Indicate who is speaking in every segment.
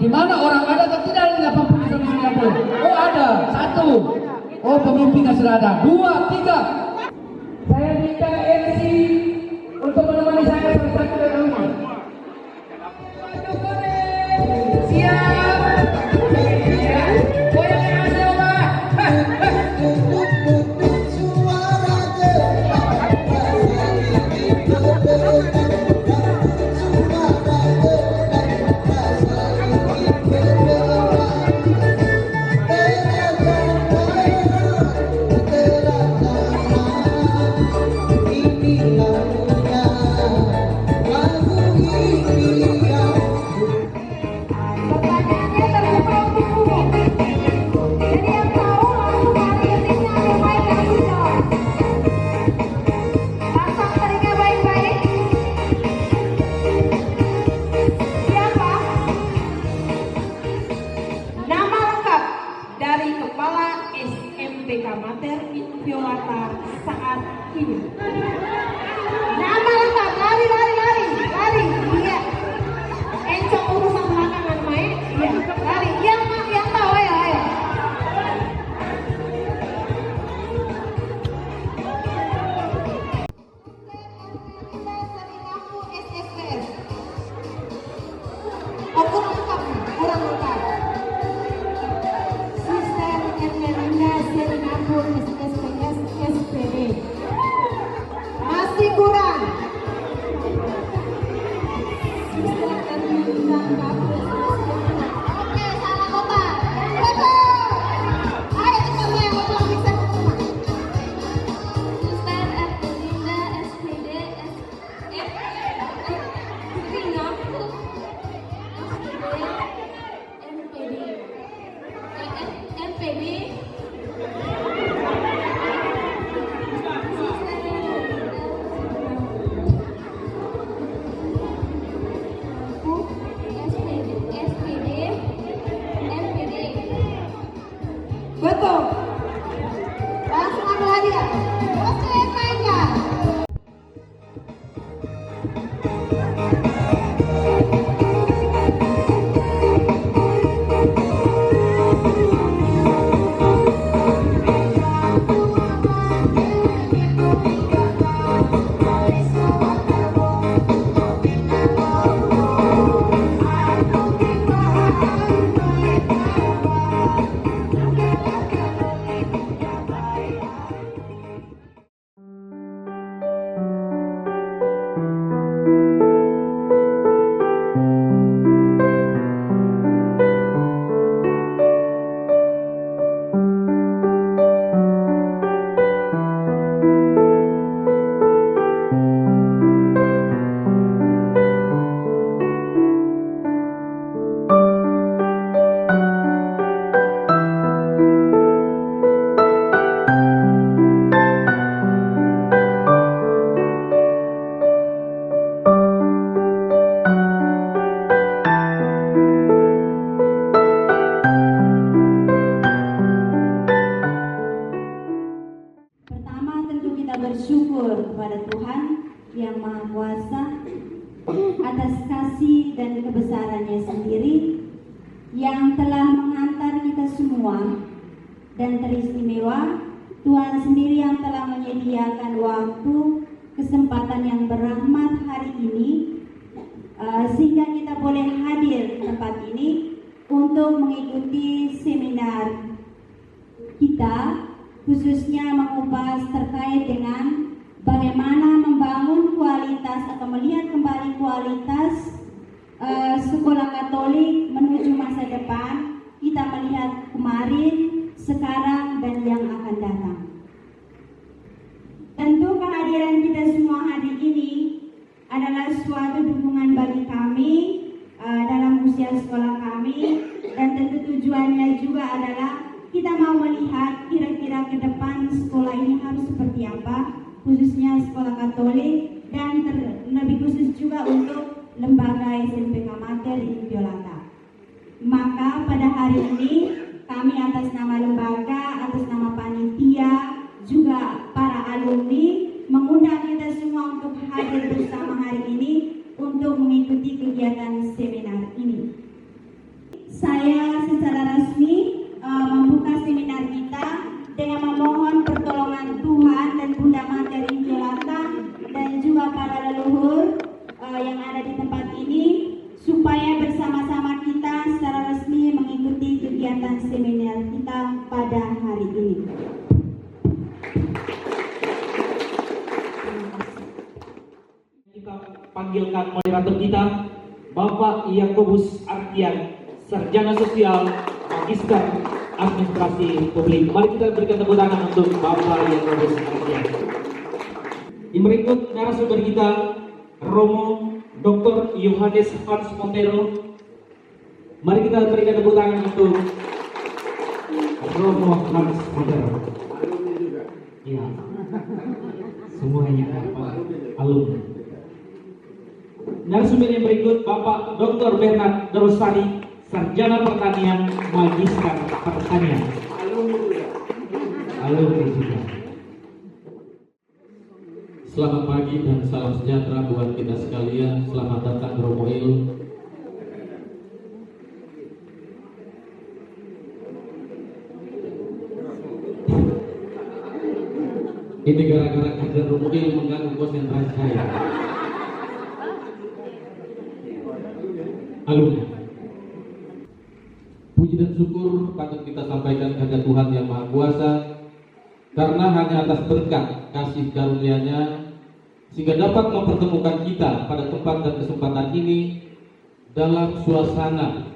Speaker 1: Di mana orang ada atau tidak di 80 sampai 90? Oh ada, 1. Oh pemimpinnya sudah ada. 2, 3. Saya minta MC untuk menemani saya sampai satu dari rumah. Siap. Goyang yang asli Pak.
Speaker 2: Saat ini nama lengkap lari iya encok urusan belakangan main ya lari yang tahu ayo SSPS kurang lengkap Sister Ermelinda Seringakur SSPS SPD masih kurang. Sister Ermelinda oke salah kota ayo kita yang mau pulang bisa Sister Ermelinda SPD NPD betul. Langsung ambil hadiah. Oke, mainkan.
Speaker 3: atas kasih dan kebesarannya sendiri yang telah menghantar kita semua, dan teristimewa Tuhan sendiri yang telah menyediakan waktu kesempatan yang berrahmat hari ini sehingga kita boleh hadir di tempat ini untuk mengikuti seminar kita, khususnya mengupas terkait dengan bagaimana membangun kualitas atau melihat kembali kualitas sekolah Katolik menuju masa depan. Kita melihat kemarin, sekarang, dan yang akan datang. Tentu kehadiran kita semua hari ini adalah suatu dukungan bagi kami dalam usia sekolah kami, dan tentu tujuannya juga adalah kita mau melihat kira-kira ke depan sekolah ini harus seperti apa, khususnya sekolah Katolik, dan lebih khusus juga untuk lembaga SMPK Mater Inviolata. Maka pada hari ini kami atas nama lembaga, atas nama panitia, juga para alumni mengundang kita semua untuk hadir bersama hari ini untuk mengikuti kegiatan seminar ini. Saya secara resmi membuka seminar kita dengan memohon pertolongan Tuhan dan Bunda Mater Inviolata dan juga para leluhur yang ada di tempat ini, supaya bersama-sama kita secara resmi mengikuti kegiatan seminar kita pada hari ini.
Speaker 4: Kita panggilkan moderator kita, Bapak Yakobus Artian, Sarjana Sosial, Magister Administrasi Publik. Mari kita berikan tepuk tangan untuk Bapak Yakobus Artian. Yang berikut narasumber kita, Romo Dr. Yohanes Hans Montero. Mari kita berikan tepuk tangan untuk Romo Hans Montero. Iya, semuanya alumni. Narasumber yang berikut, Bapak Dr. Bernard Darusari, Sarjana Pertanian, Magister Pertanian. Alumni juga.
Speaker 5: Selamat pagi dan salam sejahtera buat kita sekalian. Selamat datang Romo Il. Ini gara-gara kajian Romo Il mengganggu konsentrasi saya. Alumni, puji dan syukur patut kita sampaikan kepada Tuhan yang Maha Kuasa, karena hanya atas berkat kasih karunia-Nya sehingga dapat mempertemukan kita pada tempat dan kesempatan ini dalam suasana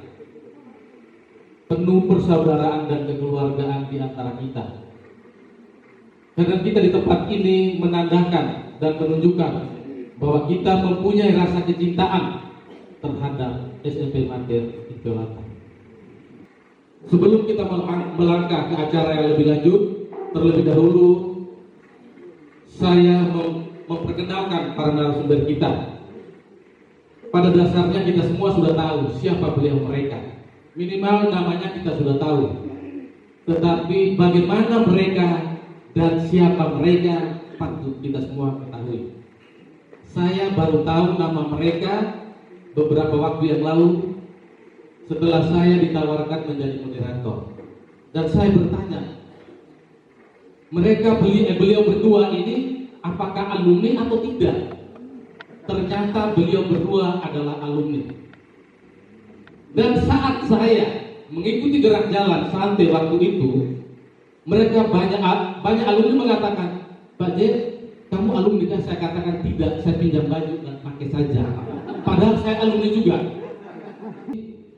Speaker 5: penuh persaudaraan dan kekeluargaan di antara kita. Karena kita di tempat ini menandakan dan menunjukkan bahwa kita mempunyai rasa kecintaan terhadap SMP Mater Inviolata. Sebelum kita melangkah ke acara yang lebih lanjut, terlebih dahulu saya memperkenalkan para narasumber kita. Pada dasarnya kita semua sudah tahu siapa beliau mereka. Minimal namanya kita sudah tahu. Tetapi bagaimana mereka dan siapa mereka patut kita semua ketahui. Saya baru tahu nama mereka beberapa waktu yang lalu setelah saya ditawarkan menjadi moderator. Dan saya bertanya, beliau berdua ini apakah alumni atau tidak? Ternyata beliau berdua adalah alumni. Dan saat saya mengikuti gerak jalan santai waktu itu, mereka banyak alumni mengatakan, Pak J, kamu alumni kan? Saya katakan tidak, saya pinjam baju dan pakai saja. Padahal saya alumni juga.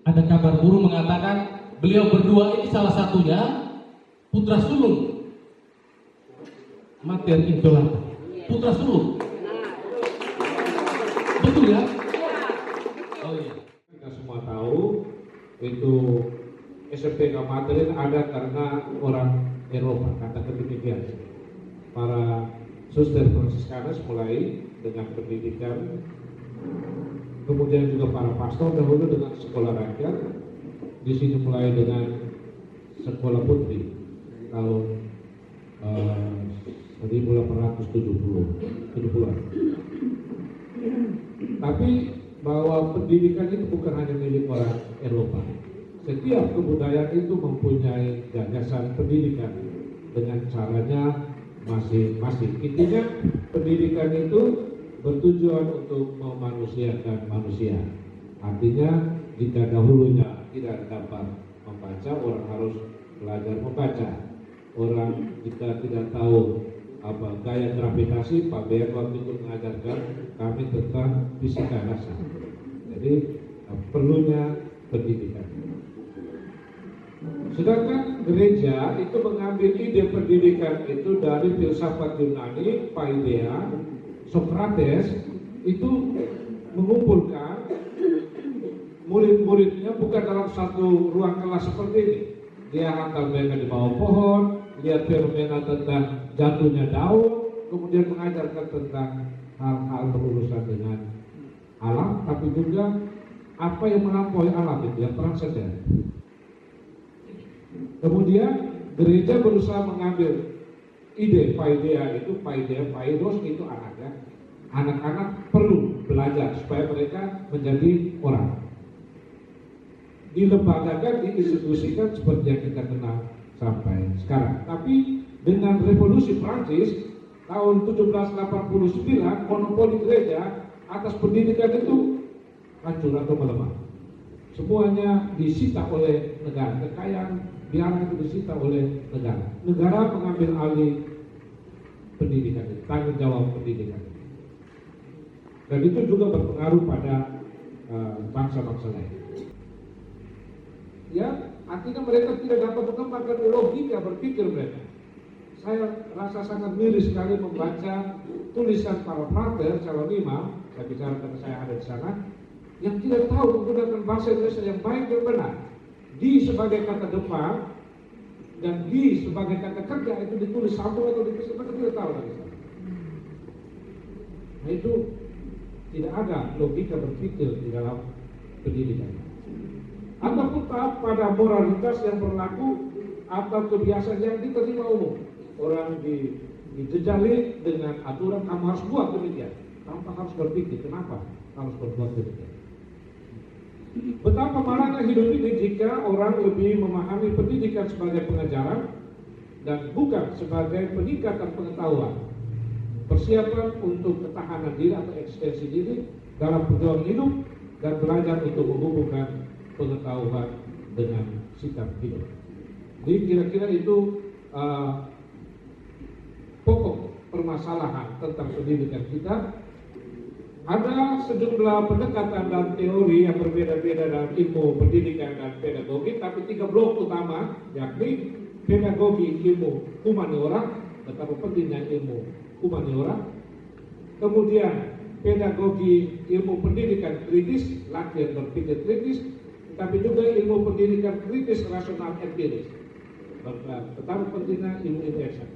Speaker 5: Ada kabar burung mengatakan beliau berdua ini salah satunya putra sulung Mater Inviolata. Putra sulung. Betul ya? Oh iya.
Speaker 6: Kita semua tahu itu SMPK Mater ada karena orang Eropa, katakan demikian. Para suster Fransiskanus mulai dengan pendidikan, kemudian juga para pastor dahulu dengan sekolah rakyat, di sini mulai dengan sekolah putri tahun 1870-an. Tapi bahwa pendidikan itu bukan hanya milik orang Eropa. Setiap kebudayaan itu mempunyai gagasan pendidikan dengan caranya masing-masing. Intinya pendidikan itu bertujuan untuk memanusiakan manusia. Artinya jika dahulunya tidak dapat membaca, orang harus belajar membaca. Orang jika tidak tahu gaya gravitasi, Pak Beak waktu itu mengajarkan kami tentang fisika dasar. Jadi perlunya pendidikan. Sedangkan gereja itu mengambil ide pendidikan itu dari filsafat Yunani, Paideia, Socrates, itu mengumpulkan murid-muridnya bukan dalam satu ruang kelas seperti ini. Dia hantar mereka di bawah pohon, lihat fenomena tentang jatuhnya daun, kemudian mengajarkan tentang hal-hal berurusan dengan alam, tapi juga apa yang melampaui alam itu yang transenden. Kemudian gereja berusaha mengambil ide Paideia itu, Paidos itu anaknya. Anak-anak perlu belajar supaya mereka menjadi orang. Dilembagakan, diinstitusikan seperti yang kita kenal sampai sekarang. Tapi dengan revolusi Prancis tahun 1789, monopoli gereja atas pendidikan itu hancur atau melemah. Semuanya disita oleh negara, kekayaan biarlah itu disita oleh negara. Negara mengambil alih pendidikan itu, tanggung jawab pendidikan itu. Dan itu juga berpengaruh pada bangsa-bangsa lain. Ya, artinya mereka tidak dapat mengembangkan logika berpikir mereka. Saya rasa sangat miris sekali membaca tulisan para frater, calon imam, saya bicara karena saya ada di sana, yang tidak tahu menggunakan bahasa Indonesia yang baik dan benar. Di sebagai kata depan dan di sebagai kata kerja itu ditulis sambung atau ditulis mereka tidak tahu lagi. Nah itu tidak ada logika berpikir di dalam pendidikan. Ataupun taat pada moralitas yang berlaku atau kebiasaan yang diterima umum. Orang dijejali dengan aturan kamu harus buat demikian, tanpa harus berpikir kenapa harus berbuat demikian. Betapa malangnya hidup ini jika orang lebih memahami pendidikan sebagai pengajaran dan bukan sebagai peningkatan pengetahuan, persiapan untuk ketahanan diri atau eksistensi diri dalam perjuangan hidup dan belajar untuk menghubungkan pengetahuan dengan sikap hidup. Jadi kira-kira itu pokok permasalahan tentang pendidikan kita. Ada sejumlah pendekatan dan teori yang berbeda-beda dalam ilmu pendidikan dan pedagogi, tapi 3 blok utama, yakni pedagogi ilmu humaniora, betapa pentingnya ilmu humaniora, kemudian pedagogi ilmu pendidikan kritis, latihan berpikir kritis, tapi juga ilmu pendidikan kritis rasional empiris, betapa pentingnya ilmu eksakti.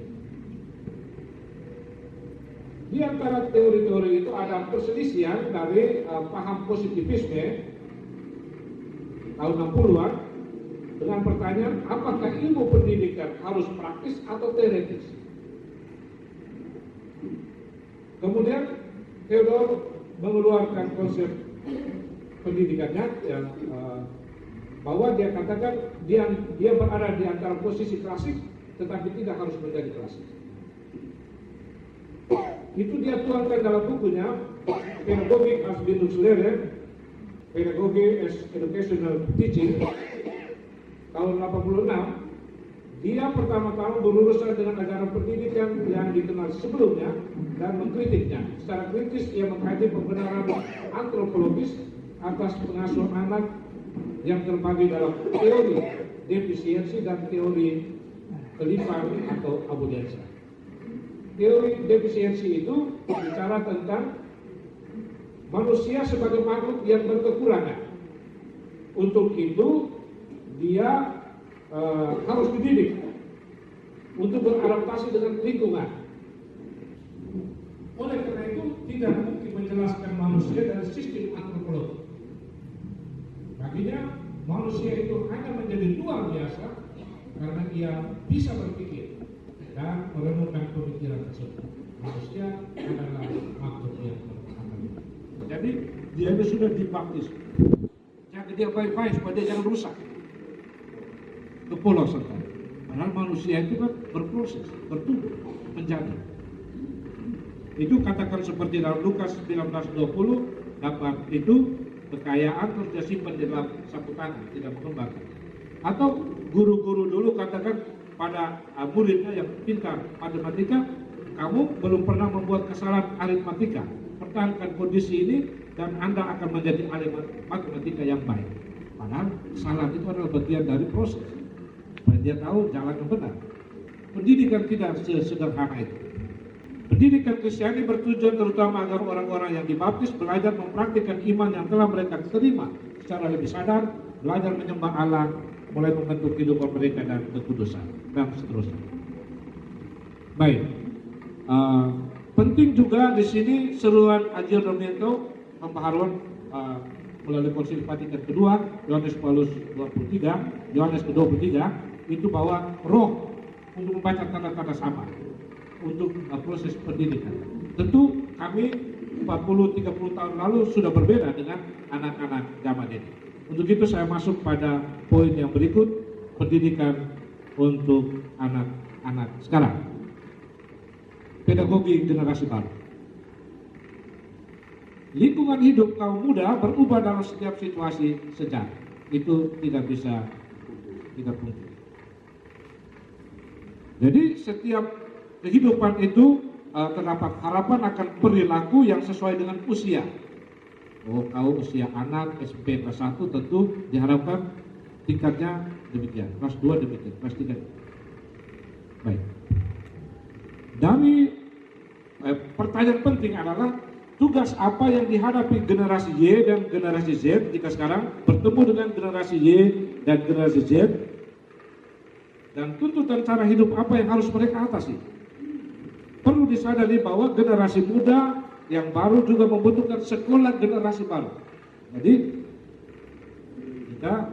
Speaker 6: Di antara teori-teori itu ada perselisihan dari paham positivisme tahun 60-an dengan pertanyaan apakah ilmu pendidikan harus praktis atau teoretis. Kemudian Theodor mengeluarkan konsep pendidikannya yang bahwa dia katakan dia berada di antara posisi klasik tetapi tidak harus menjadi klasik. Itu dia tuangkan dalam bukunya Pedagogic as Bildungslehre, Pedagogy as Educational Teaching tahun 86. Dia pertama-tama berurusan dengan ajaran pendidikan yang dikenal sebelumnya dan mengkritiknya. Secara kritis ia mengkaji pembenaran antropologis atas pengasuhan anak yang terbagi dalam teori defisiensi dan teori kelimpahan atau abudensia. Teori defisiensi itu bicara tentang manusia sebagai makhluk yang berkekurangan. Untuk itu dia harus dididik untuk beradaptasi dengan lingkungan. Oleh karena itu tidak mungkin menjelaskan manusia dari sistem antropologi. Baginya manusia itu hanya menjadi luar biasa karena ia bisa berpikir dan merenungkan pemikiran tersebut. Manusia adalah makhluk yang berakal. Jadi dia itu sudah dibaptis. Jangan dia baik-baik supaya dia jangan rusak. Kepolosan. Padahal manusia itu kan berproses, bertumbuh, menjadi. Itu katakan seperti dalam Lukas 19:20, dapat itu kekayaan terus dia simpan di dalam saku tangan, tidak mengembangkan. Atau guru-guru dulu katakan pada muridnya yang pintar matematika, kamu belum pernah membuat kesalahan aritmatika. Pertahankan kondisi ini dan Anda akan menjadi ahli matematika yang baik. Padahal kesalahan itu adalah bagian dari proses. Supaya dia tahu jalan yang benar. Pendidikan tidak sesederhana itu. Pendidikan Kristiani bertujuan terutama agar orang-orang yang dibaptis belajar mempraktikkan iman yang telah mereka terima secara lebih sadar, belajar menyembah Allah, mulai membentuk kehidupan mereka dan kekudusan, dan seterusnya. Baik, penting juga di sini seruan Aggiornamento pembaharuan melalui Konsili Vatikan kedua, Yohanes Paulus 23, Yohanes ke-23, itu bahwa roh untuk membaca tanda-tanda sama untuk proses pendidikan. Tentu kami 40-30 tahun lalu sudah berbeda dengan anak-anak zaman ini. Untuk itu saya masuk pada poin yang berikut, pendidikan untuk anak-anak sekarang. Pedagogi generasi baru. Lingkungan hidup kaum muda berubah dalam setiap situasi sejarah. Itu tidak bisa kita pungkiri. Jadi setiap kehidupan itu terdapat harapan akan perilaku yang sesuai dengan usia. Oh, kalau usia anak SMP kelas 1 tentu diharapkan tingkatnya demikian, kelas 2 demikian, kelas 3. Baik. Dari pertanyaan penting adalah tugas apa yang dihadapi generasi Y dan generasi Z jika sekarang bertemu dengan generasi Y dan generasi Z, dan tuntutan cara hidup apa yang harus mereka atasi. Perlu disadari bahwa generasi muda yang baru juga membutuhkan sekolah generasi baru. Jadi kita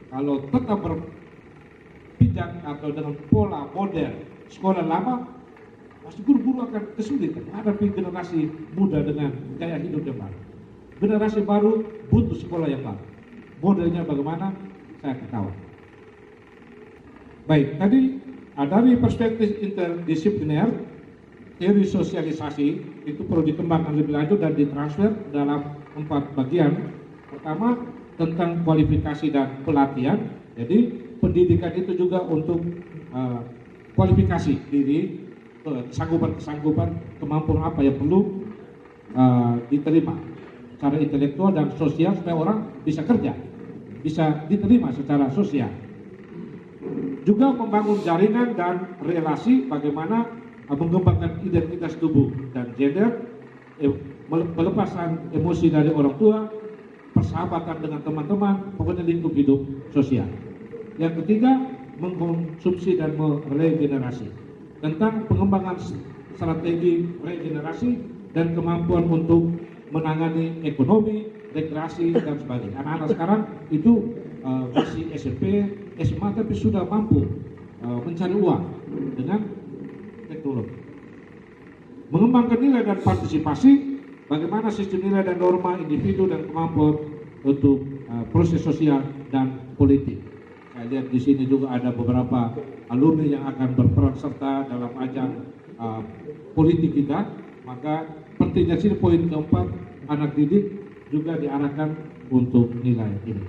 Speaker 6: kalau tetap berpijak atau dengan pola model sekolah lama, pasti guru-guru akan kesulitan menghadapi generasi muda dengan gaya hidup yang baru. Generasi baru butuh sekolah yang baru. Modelnya bagaimana? Saya ketahui. Baik, tadi dari perspektif interdisipliner, teori sosialisasi itu perlu dikembangkan lebih lanjut dan ditransfer dalam 4 bagian. Pertama, tentang kualifikasi dan pelatihan. Jadi pendidikan itu juga untuk kualifikasi diri, kesanggupan, kemampuan apa yang perlu diterima secara intelektual dan sosial supaya orang bisa kerja, bisa diterima secara sosial. Juga membangun jaringan dan relasi, bagaimana mengembangkan identitas tubuh dan gender, melepasan emosi dari orang tua, persahabatan dengan teman-teman, pokoknya lingkup hidup sosial. Yang ketiga, mengkonsumsi dan meregenerasi, tentang pengembangan strategi regenerasi dan kemampuan untuk menangani ekonomi, rekreasi dan sebagainya. Anak-anak sekarang itu masih SMP, SMA tapi sudah mampu mencari uang dengan teknologi. Mengembangkan nilai dan partisipasi, bagaimana sistem nilai dan norma individu dan kemampuan untuk proses sosial dan politik. Saya lihat di sini juga ada beberapa alumni yang akan berperan serta dalam ajang politik kita. Maka pentingnya sini poin keempat, anak didik juga diarahkan untuk nilai ini.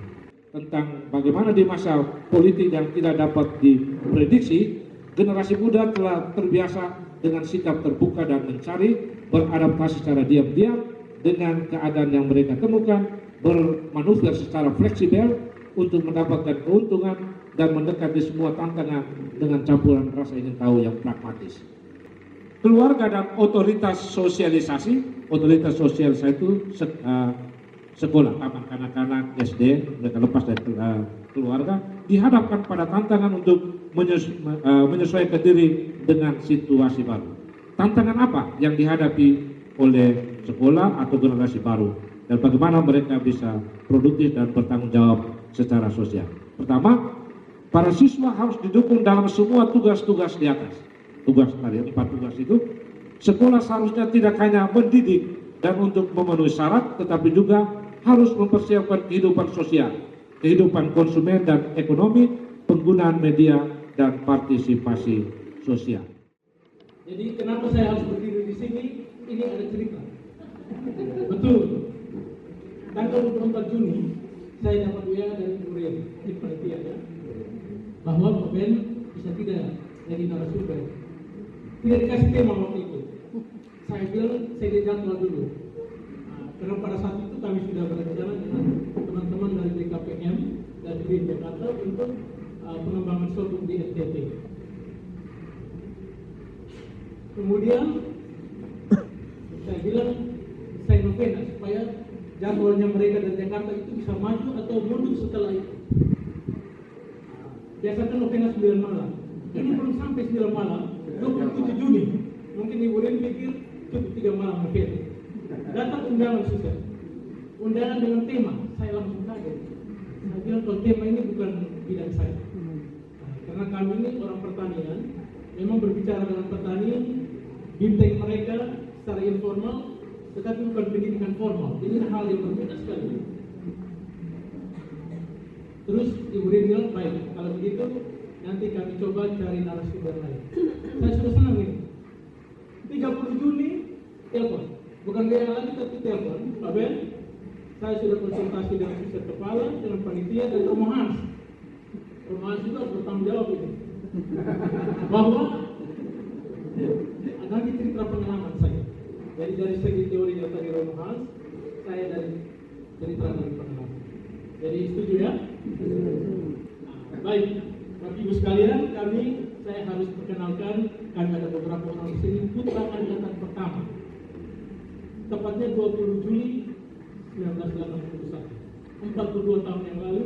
Speaker 6: Tentang bagaimana di masa politik yang tidak dapat diprediksi, generasi muda telah terbiasa dengan sikap terbuka dan mencari beradaptasi secara diam-diam dengan keadaan yang mereka temukan, bermanuver secara fleksibel untuk mendapatkan keuntungan dan mendekati semua tantangan dengan campuran rasa ingin tahu yang pragmatis. Keluarga dan otoritas sosialisasi, otoritas sosialisasi itu sekolah, taman kanak-kanak, SD, mereka lepas dari keluarga, dihadapkan pada tantangan untuk menyesuaikan diri dengan situasi baru. Tantangan apa yang dihadapi oleh sekolah atau generasi baru, dan bagaimana mereka bisa produktif dan bertanggung jawab secara sosial. Pertama, para siswa harus didukung dalam semua tugas-tugas di atas. Tugas tadi, 4 tugas itu, sekolah seharusnya tidak hanya mendidik dan untuk memenuhi syarat, tetapi juga harus mempersiapkan kehidupan sosial, kehidupan konsumen dan ekonomi, penggunaan media, dan partisipasi sosial.
Speaker 7: Jadi kenapa saya harus berdiri di sini? Ini ada cerita. Betul. Tanggal 24 Juni saya dapat WA dari Murid di panitia ya, bahwa Pak Ben bisa tidak jadi narasumber. Tidak dikasih tema waktu itu. Saya bilang saya dijadwal dulu. Karena pada saat itu kami sudah berencana dengan teman-teman dari BKPM dan BIN Jakarta untuk pengembangan sorghum di NTT. Kemudian saya bilang saya novena supaya jadwalnya mereka dari Jakarta itu bisa maju atau mundur setelah itu. Biasakan novena 9 malam. Ini belum sampai 9 malam, 27 Juni. Mungkin Ibu Rin pikir cukup 3 malam novena. Datang undangan susah. Undangan dengan tema, saya langsung kaget. Saya bilang kalau tema ini bukan bidang saya. Karena kami ini orang pertanian, memang berbicara dengan petani, bintang mereka secara informal, tetapi bukan pendidikan formal. Ini hal yang berbeda sekali. Terus Ibu Rin bilang, baik, kalau begitu nanti kami coba cari narasumber lain. Saya sudah senang ini. 30 Juni, telepon. Bukan WA lagi, tapi telepon. Pak Ben, saya sudah konsultasi dengan suster kepala, dengan panitia, dan Romo Hans. Romo Hans juga harus bertanggung jawab ini. Bahwa nanti cerita pengalaman saya. Jadi dari segi teori yang tadi Romo Hans, saya dari cerita dari pengalaman. Jadi setuju ya? Baik, Bapak Ibu sekalian, saya harus perkenalkan, kami ada beberapa orang di sini, putra angkatan pertama. Tepatnya 20 Juli 1981. 42 tahun yang lalu,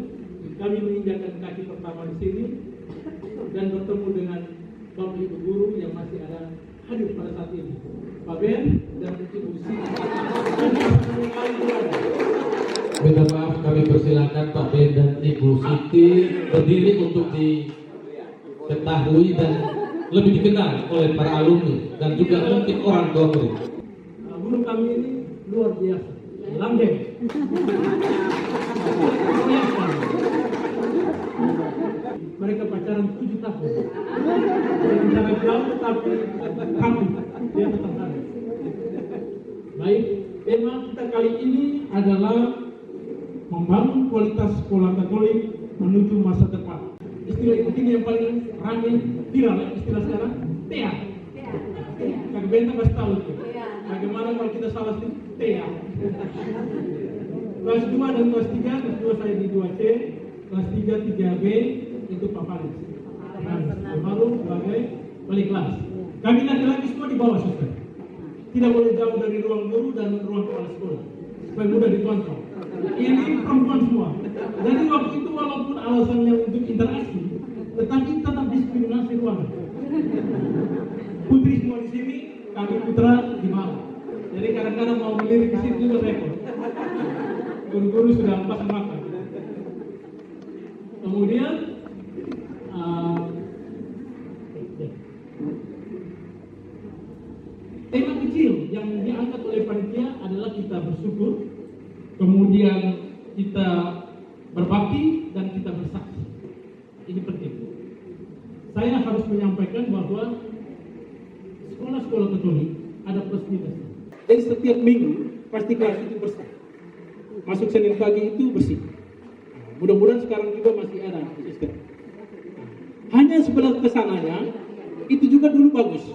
Speaker 7: kami menginjakkan kaki pertama di sini dan bertemu dengan Bapak Ibu guru yang masih ada hadir pada saat ini, Pak Ben dan Ibu Siti.
Speaker 5: Minta maaf, kami persilakan Pak Ben dan Ibu Siti berdiri untuk diketahui dan lebih dikenal oleh para alumni dan juga mungkin orang tua murid.
Speaker 7: Guru kami ini luar biasa, langgeng. Mereka pacaran 7 tahun. Mereka jauh tapi kami dia tetap ada. Baik, tema kita kali ini adalah membangun kualitas sekolah Katolik menuju masa depan. Istilah ini yang paling ramai viral ya, istilah sekarang TEA. Kak Benta pasti tahu itu. Bagaimana kalau kita salah sih TEA. Kelas 2 dan kelas 3, kelas 2 saya di 2C, kelas 3 3B itu Pak Faris. Baru sebagai wali kelas. Kami laki-laki semua di bawah suster. Tidak boleh jauh dari ruang guru dan ruang kepala sekolah supaya mudah dikontrol. Ini perempuan semua. Jadi waktu itu walaupun alasannya untuk interaksi, tetapi tetap diskriminasi ruangan. Putri semua di sini, kami putra di bawah. Jadi kadang-kadang mau melirik di situ juga repot. Guru-guru sudah pasang mata. Kemudian tema kecil yang diangkat oleh panitia adalah kita bersyukur, kemudian kita berbakti dan kita bersaksi. Ini penting. Saya harus menyampaikan bahwa sekolah-sekolah Katolik ada plus minus. Jadi setiap minggu pasti kelas itu bersih. Masuk Senin pagi itu bersih. Mudah-mudahan sekarang juga masih ada sistem. Hanya sebelah kesananya itu juga dulu bagus.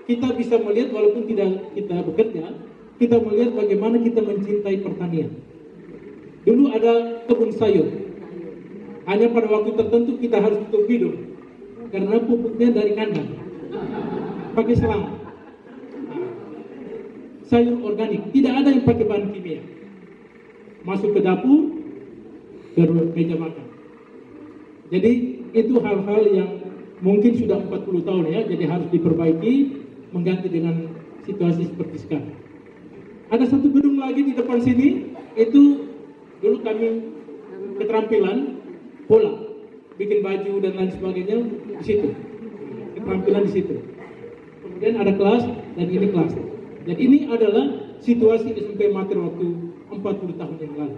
Speaker 7: Kita bisa melihat walaupun tidak kita bekerja, kita melihat bagaimana kita mencintai pertanian. Dulu ada kebun sayur. Hanya pada waktu tertentu kita harus tutup hidung karena pupuknya dari kandang. Pakai selang. Sayur organik, tidak ada yang pakai bahan kimia. Masuk ke dapur, ke meja makan. Jadi itu hal-hal yang mungkin sudah 40 tahun ya, jadi harus diperbaiki, mengganti dengan situasi seperti sekarang. Ada satu gedung lagi di depan sini, itu dulu kami keterampilan pola, bikin baju dan lain sebagainya di situ. Keterampilan di situ. Kemudian ada kelas dan ini kelas. Dan ini adalah situasi SMP Mater waktu 40 tahun yang lalu.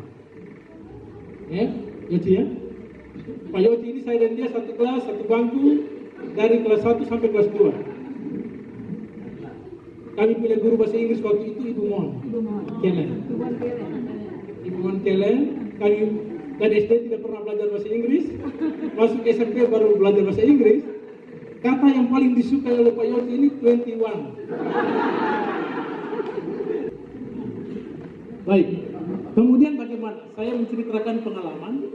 Speaker 7: Ya, Yoci ya. Pak Yoci ini saya dan dia satu kelas, satu bangku dari kelas 1 sampai kelas 2. Kami punya guru bahasa Inggris waktu itu Ibu Mon Kelen. Ibu Mon Kelen. Kami dari SD tidak pernah belajar bahasa Inggris, masuk SMP baru belajar bahasa Inggris. Kata yang paling disukai oleh Pak Yoci ini 21. Baik, kemudian bagaimana? Saya menceritakan pengalaman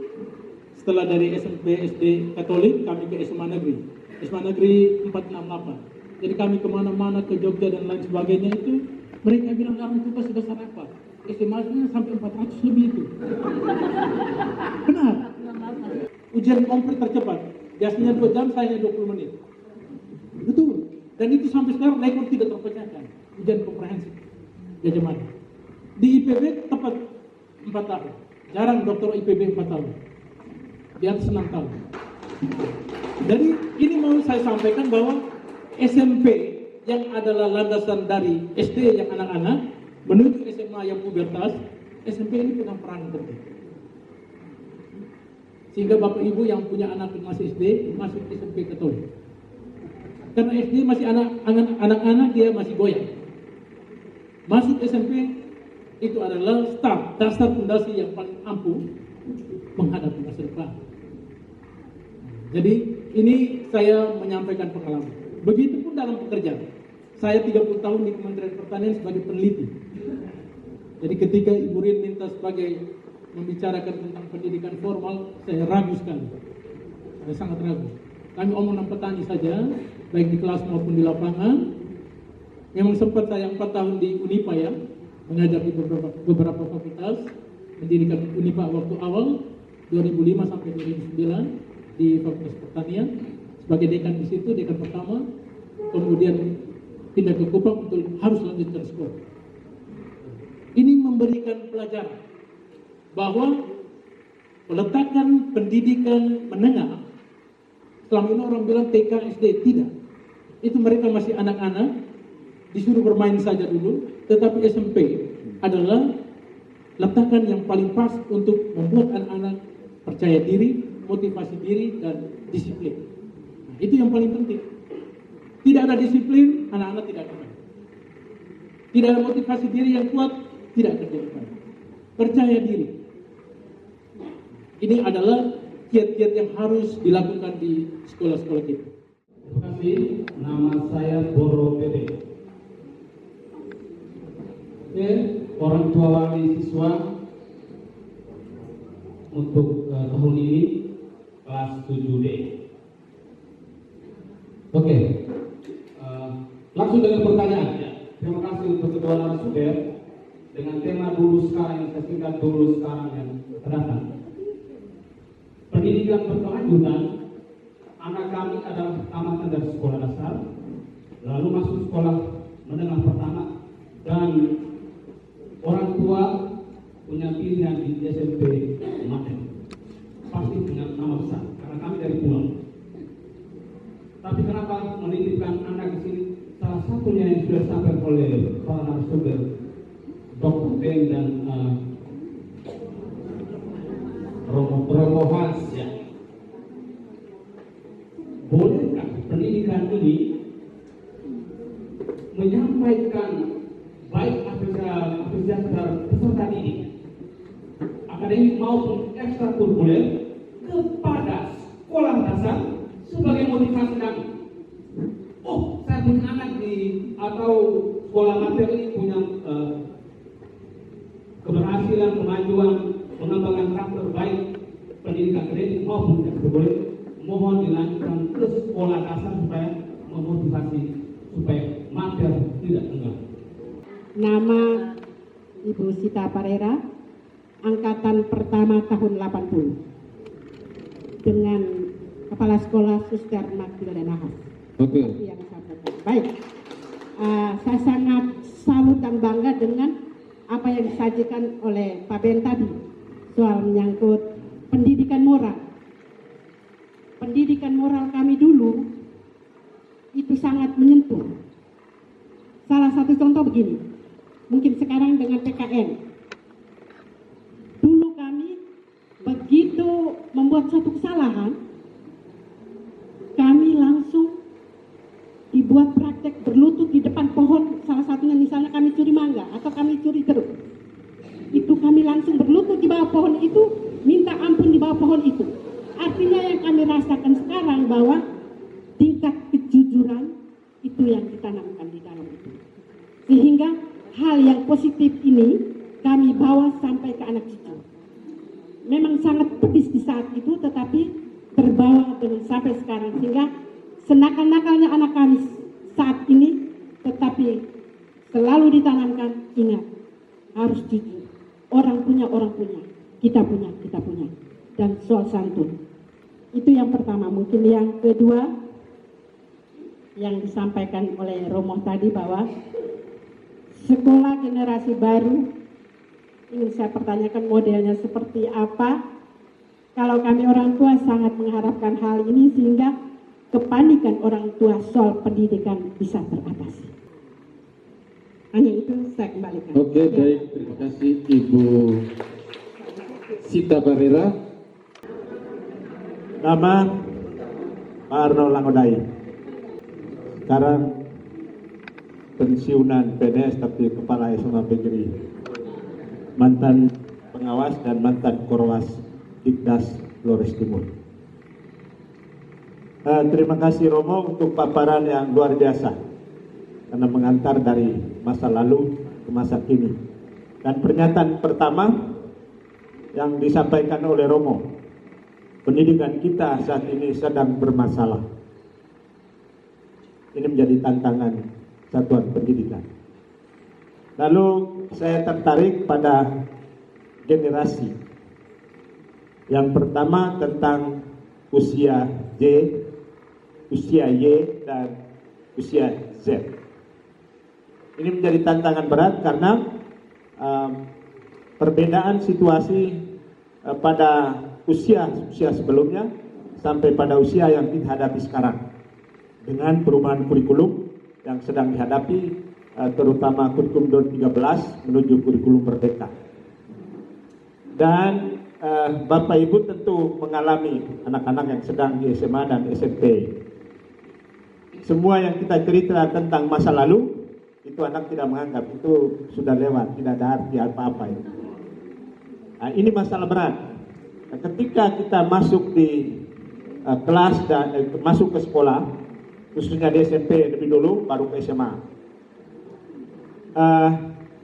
Speaker 7: setelah dari SMP SD Katolik kami ke SMA Negeri. SMA Negeri 468. Jadi kami kemana-mana ke Jogja dan lain sebagainya itu mereka bilang orang tua sudah sarapan. SMA-nya sampai 400 lebih itu. Benar. Ujian komplit tercepat. Biasanya 2 jam, saya hanya 20 menit. Betul. Dan itu sampai sekarang rekor tidak terpecahkan. Ujian komprehensif. Ya zaman. Di IPB tepat 4 tahun. Jarang dokter IPB 4 tahun. Di atas 6 tahun. Jadi ini mau saya sampaikan bahwa SMP yang adalah landasan dari SD yang anak-anak menuju SMA yang pubertas, SMP ini punya peran penting. Sehingga Bapak Ibu yang punya anak masih SD masuk SMP Katolik. Karena SD masih anak-anak dia masih goyang. Masuk SMP itu adalah start, dasar fondasi yang paling ampuh menghadapi masa depan. Jadi ini saya menyampaikan pengalaman. Begitupun dalam pekerjaan. Saya 30 tahun di Kementerian Pertanian sebagai peneliti. Jadi ketika Ibu Rin minta sebagai membicarakan tentang pendidikan formal, saya ragu sekali. Saya sangat ragu. Kami omong petani saja, baik di kelas maupun di lapangan. Memang sempat saya 4 tahun di Unipa ya, mengajar di beberapa fakultas, mendirikan Unipa waktu awal 2005 sampai 2009 di Fakultas Pertanian. Sebagai dekan di situ, dekan pertama, kemudian pindah ke Kupang untuk harus lanjutkan sekolah. Ini memberikan pelajaran bahwa peletakan pendidikan menengah, selama ini orang bilang TK, SD, tidak. Itu mereka masih anak-anak, disuruh bermain saja dulu, tetapi SMP adalah letakan yang paling pas untuk membuat anak-anak percaya diri, motivasi diri, dan disiplin. Itu yang paling penting. Tidak ada disiplin, anak-anak tidak akan. Tidak ada motivasi diri yang kuat, tidak akan jadi baik. Percaya diri. Ini adalah kiat-kiat yang harus dilakukan di sekolah-sekolah kita.
Speaker 5: Terima kasih. Nama saya Boro Pede. Oke, orang tua wali siswa untuk tahun ini kelas 7D. Oke, langsung dengan pertanyaan. Terima kasih untuk kedua narasumber dengan tema dulu sekarang yang saya singkat dulu sekarang yang terdatang. Pendidikan berkelanjutan, anak kami adalah tamatan dari sekolah dasar, lalu masuk sekolah menengah pertama, dan orang tua punya pilihan di SMP Mater. Pasti dengan nama besar, karena kami dari Pulau. Tapi kenapa menitipkan anak di sini? Salah satunya yang sudah disampaikan oleh para narasumber, Dr. Ben dan Romo Hans ya. Bolehkah pendidikan ini menyampaikan baik apresiasi terhadap peserta didik, akademik maupun ekstrakurikuler kepada sekolah dasar sebagai motivasi kami. Oh, saya punya anak di atau sekolah mater ini punya keberhasilan, kemajuan, mengembangkan karakter baik pendidikan akademik maupun ekstrakurikuler, mohon dilanjutkan ke sekolah dasar supaya memotivasi supaya mater tidak tenggelam.
Speaker 8: Nama Ibu Sita Parera, angkatan pertama tahun 80, dengan Kepala Sekolah Suster Magdalena Nahas.
Speaker 5: Oke.
Speaker 8: Yang sampaikan. Baik, saya sangat salut dan bangga dengan apa yang disajikan oleh Pak Ben tadi soal menyangkut pendidikan moral. Pendidikan moral kami dulu itu sangat menyentuh. Salah satu contoh begini, mungkin sekarang dengan PKN. Dulu kami begitu membuat satu kesalahan, kami langsung dibuat praktek berlutut di depan pohon, salah satunya misalnya kami curi mangga atau kami curi jeruk. Itu kami langsung berlutut di bawah pohon itu, minta ampun di bawah pohon itu. Artinya yang kami rasakan sekarang bahwa tingkat kejujuran itu yang ditanamkan di dalam itu. Sehingga hal yang positif ini kami bawa sampai ke anak cucu. Memang sangat pedis di saat itu, tetapi terbawa dengan sampai sekarang. Sehingga senakal-nakalnya anak kami saat ini, tetapi selalu ditanamkan, ingat, harus jujur. Orang punya, kita punya. Dan soal santun. Itu yang pertama. Mungkin yang kedua, yang disampaikan oleh Romo tadi bahwa sekolah generasi baru, ingin saya pertanyakan modelnya seperti apa. Kalau kami orang tua sangat mengharapkan hal ini sehingga kepanikan orang tua soal pendidikan bisa teratasi. Hanya itu saya kembalikan.
Speaker 9: Oke, baik. Terima kasih Ibu Sita Barera.
Speaker 10: Nama Pak Arno Langodai. Sekarang pensiunan PNS tapi kepala SMA PGRI. Mantan pengawas dan mantan Korwas Dikdas Flores Timur. Terima kasih Romo untuk paparan yang luar biasa karena mengantar dari masa lalu ke masa kini. Dan pernyataan pertama yang disampaikan oleh Romo, pendidikan kita saat ini sedang bermasalah. Ini menjadi tantangan satuan pendidikan. Lalu saya tertarik pada generasi. Yang pertama tentang usia Y, dan usia Z. Ini menjadi tantangan berat karena perbedaan situasi pada usia sebelumnya sampai pada usia yang kita hadapi sekarang. Dengan perubahan kurikulum yang sedang dihadapi, terutama kurikulum 2013 menuju kurikulum Merdeka. Dan Bapak Ibu tentu mengalami anak-anak yang sedang di SMA dan SMP. Semua yang kita cerita tentang masa lalu, itu anak tidak menganggap, itu sudah lewat, tidak ada arti apa-apa. Nah, ini masalah berat. Ketika kita masuk di kelas dan masuk ke sekolah, khususnya di SMP lebih dulu, baru ke SMA.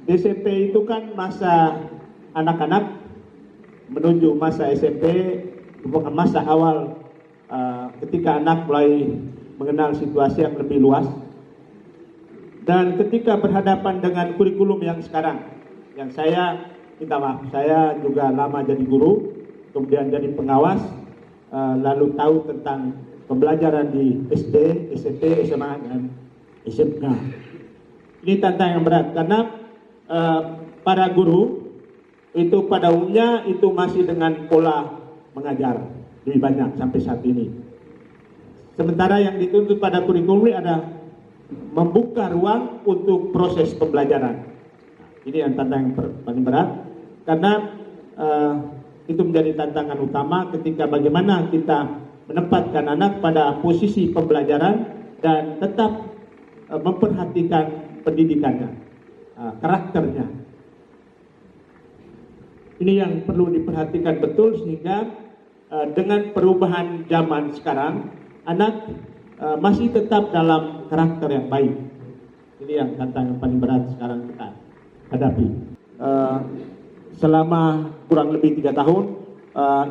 Speaker 10: Di SMP itu kan masa anak-anak menuju masa SMP, bukan masa awal ketika anak mulai mengenal situasi yang lebih luas. Dan ketika berhadapan dengan kurikulum yang sekarang, yang saya minta maaf, saya juga lama jadi guru, kemudian jadi pengawas, lalu tahu tentang pembelajaran di SD, SMP, SMA, dan SMK. Ini tantangan yang berat karena para guru itu pada umumnya itu masih dengan pola mengajar lebih banyak sampai saat ini. Sementara yang dituntut pada kurikulum ini ada membuka ruang untuk proses pembelajaran. Ini yang tantangan paling berat karena itu menjadi tantangan utama ketika bagaimana kita menempatkan anak pada posisi pembelajaran dan tetap memperhatikan pendidikannya, karakternya. Ini yang perlu diperhatikan betul sehingga dengan perubahan zaman sekarang anak masih tetap dalam karakter yang baik. Ini yang tantangan paling berat sekarang kita hadapi. Selama kurang lebih 3 tahun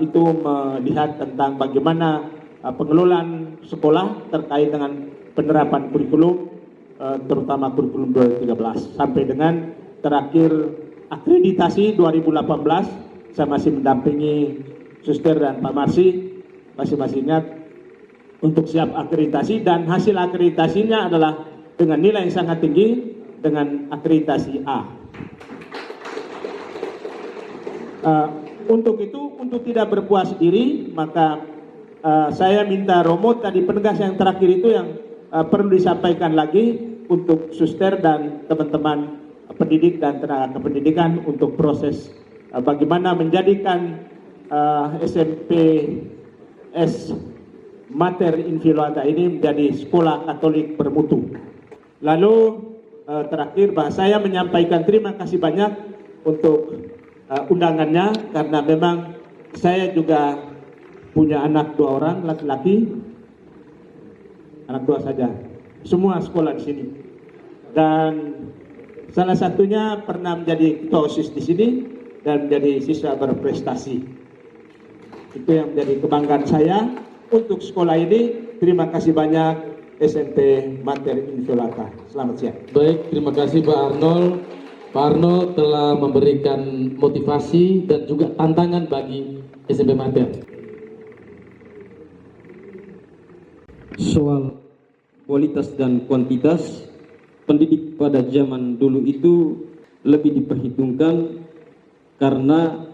Speaker 10: itu melihat tentang bagaimana pengelolaan sekolah terkait dengan penerapan kurikulum, terutama kurikulum 2013 sampai dengan terakhir akreditasi 2018. Saya masih mendampingi Suster dan Pak Marsi, masih ingat, untuk siap akreditasi, dan hasil akreditasinya adalah dengan nilai yang sangat tinggi dengan akreditasi A. Untuk itu, untuk tidak berpuas diri, maka saya minta Romo tadi penegasan yang terakhir itu yang perlu disampaikan lagi untuk Suster dan teman-teman pendidik dan tenaga kependidikan untuk proses bagaimana menjadikan SMP S Mater Inviolata ini menjadi sekolah Katolik bermutu. Lalu terakhir saya menyampaikan terima kasih banyak untuk undangannya, karena memang saya juga punya anak 2 orang laki-laki, anak 2 saja, semua sekolah di sini, dan salah satunya pernah menjadi ketua OSIS di sini dan menjadi siswa berprestasi. Itu yang menjadi kebanggaan saya untuk sekolah ini. Terima kasih banyak SMP Mater Inviolata. Selamat siang.
Speaker 5: Baik, terima kasih Pak Arnold. Pak Arnold telah memberikan motivasi dan juga tantangan bagi SMP Mater.
Speaker 11: Soal kualitas dan kuantitas, pendidik pada zaman dulu itu lebih diperhitungkan, karena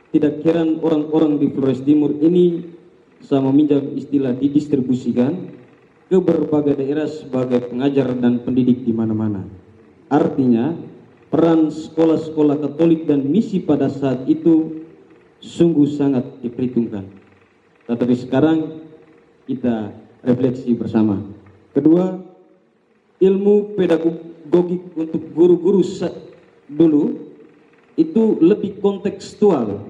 Speaker 11: tidak heran orang-orang di Flores Timur ini, saya meminjam istilah, didistribusikan ke berbagai daerah sebagai pengajar dan pendidik di mana-mana. Artinya, peran sekolah-sekolah Katolik dan misi pada saat itu sungguh sangat diperhitungkan. Tetapi sekarang kita refleksi bersama. Kedua, ilmu pedagogik untuk guru-guru dulu itu lebih kontekstual,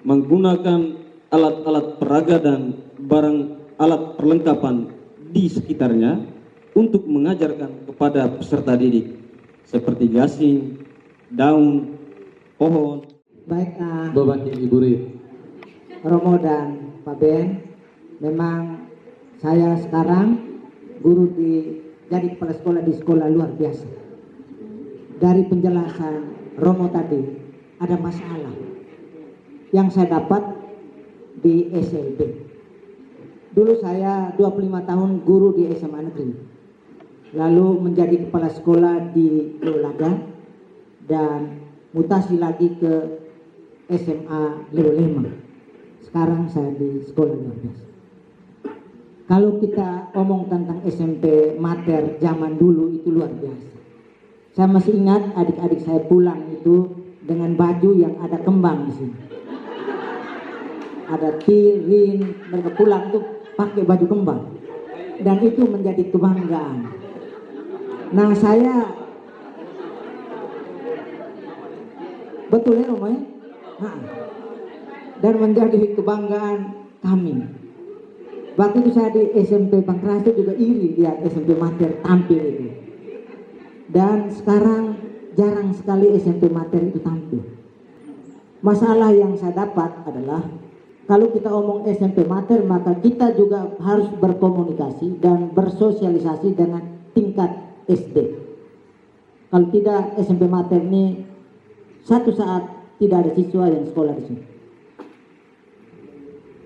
Speaker 11: menggunakan alat-alat peraga dan barang alat perlengkapan di sekitarnya untuk mengajarkan kepada peserta didik, seperti gasing, daun, pohon.
Speaker 12: Baik,
Speaker 5: Bapak Ibu Ri.
Speaker 12: Romo dan Pak Ben, memang saya sekarang guru jadi kepala sekolah di sekolah luar biasa. Dari penjelasan Romo tadi, ada masalah yang saya dapat di SLB. Dulu saya 25 tahun guru di SMA Negeri, lalu menjadi kepala sekolah di Lolaga, dan mutasi lagi ke SMA Lewolema. Sekarang saya di sekolah luar biasa. Kalau kita omong tentang SMP Mater zaman dulu itu luar biasa. Saya masih ingat adik-adik saya pulang itu dengan baju yang ada kembang di sini. Ada tirin, mereka pulang tuh pakai baju kembang, dan itu menjadi kebanggaan. Nah, saya betul ya Romo ya? Dan menjadi kebanggaan kami. Waktu itu saya di SMP Bangkrasa juga iri lihat SMP Mater tampil itu. Dan sekarang jarang sekali SMP Mater itu tampil. Masalah yang saya dapat adalah, kalau kita omong SMP Mater, maka kita juga harus berkomunikasi dan bersosialisasi dengan tingkat SD. Kalau tidak, SMP Mater ini satu saat tidak ada siswa yang sekolah di sini.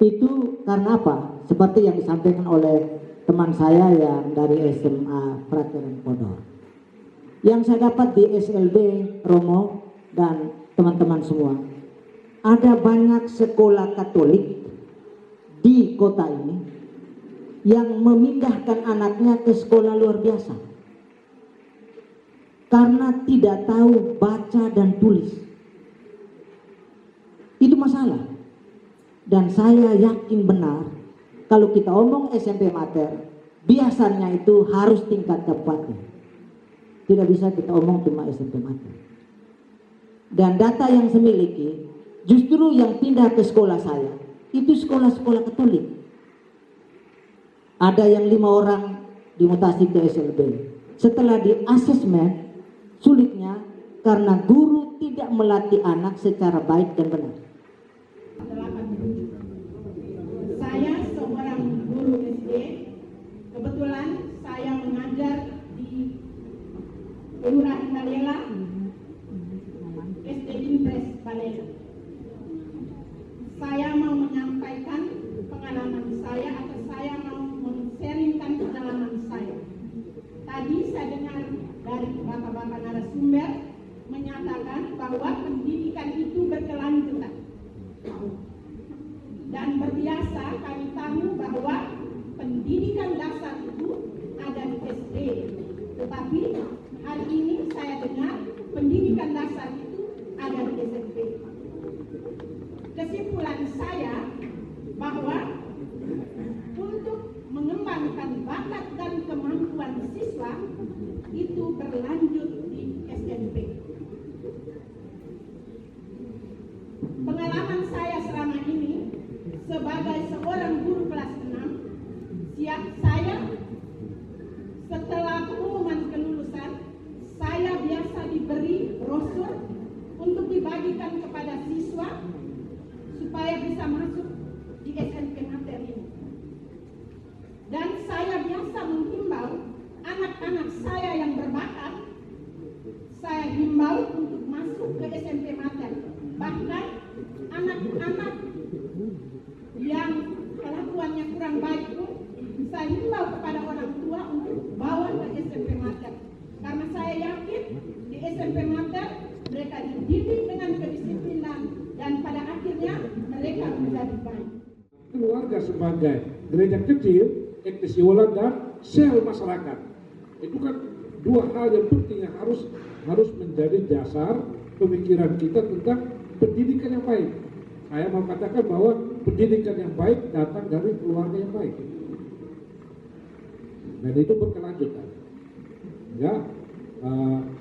Speaker 12: Itu karena apa? Seperti yang disampaikan oleh teman saya yang dari SMA Frateran Podor. Yang saya dapat di SLB Romo dan teman-teman semua, ada banyak sekolah Katolik di kota ini yang memindahkan anaknya ke sekolah luar biasa karena tidak tahu baca dan tulis. Itu masalah. Dan saya yakin benar, kalau kita omong SMP Mater, biasanya itu harus tingkat kabupaten. Tidak bisa kita omong cuma SMP Mater. Dan data yang saya miliki, justru yang pindah ke sekolah saya itu sekolah-sekolah Katolik. Ada yang 5 orang dimutasi ke SLB. Setelah di asesmen, sulitnya karena guru tidak melatih anak secara baik dan benar.
Speaker 8: Saya seorang guru SD. Kebetulan saya mengajar di Kelurahan Balela, SD Impres Balela. Saya mau menyampaikan pengalaman saya, atau saya mau men-sharingkan pengalaman saya. Tadi saya dengar dari bapak-bapak narasumber menyatakan bahwa pendidikan itu berkelanjutan. Dan berbiasa kami tahu bahwa pendidikan dasar itu ada di SD. Tetapi hari ini saya dengar pendidikan dasar itu ada di SMP. Kesimpulan saya bahwa untuk mengembangkan bakat dan kemampuan siswa itu berlanjut di SMP. Pengalaman saya selama ini sebagai seorang guru kelas 6, saya setelah pengumuman kelulusan, saya biasa diberi brosur untuk dibagikan kepada siswa supaya bisa masuk di SMP Mater ini. Dan saya biasa menghimbau anak-anak saya yang berbakat, saya himbau untuk masuk ke SMP Mater. Bahkan anak-anak yang kelakuannya kurang baik pun saya himbau kepada orang tua untuk bawa ke SMP Mater. Karena saya yakin di SMP Mater mereka dididik dengan kedisiplinan dan pada akhirnya mereka menjadi baik.
Speaker 6: Keluarga sebagai gereja kecil, eklesiola dan sel masyarakat. Itu kan dua hal yang penting yang harus menjadi dasar pemikiran kita tentang pendidikan yang baik. Saya mau katakan bahwa pendidikan yang baik datang dari keluarga yang baik. Dan itu berkelanjutan. Ya,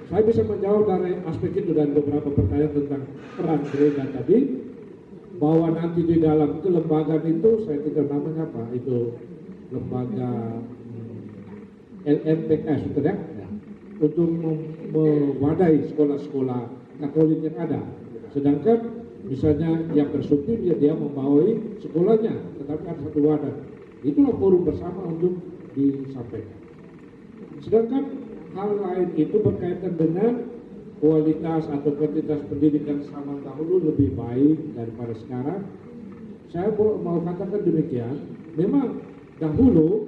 Speaker 6: saya bisa menjawab dari aspek itu dan beberapa pertanyaan tentang peran gereja tadi. Bahwa nanti di dalam kelembagaan itu, saya tidak namanya apa, itu lembaga LMPK, sudah ya? Untuk mewadahi sekolah-sekolah Katolik yang ada. Sedangkan misalnya yang bersubsidi dia membawai sekolahnya, tetapi ada satu wadah. Itulah forum bersama untuk disampaikan. Sedangkan hal lain itu berkaitan dengan kualitas atau kuantitas pendidikan zaman dahulu lebih baik daripada sekarang. Saya mau katakan demikian. Memang dahulu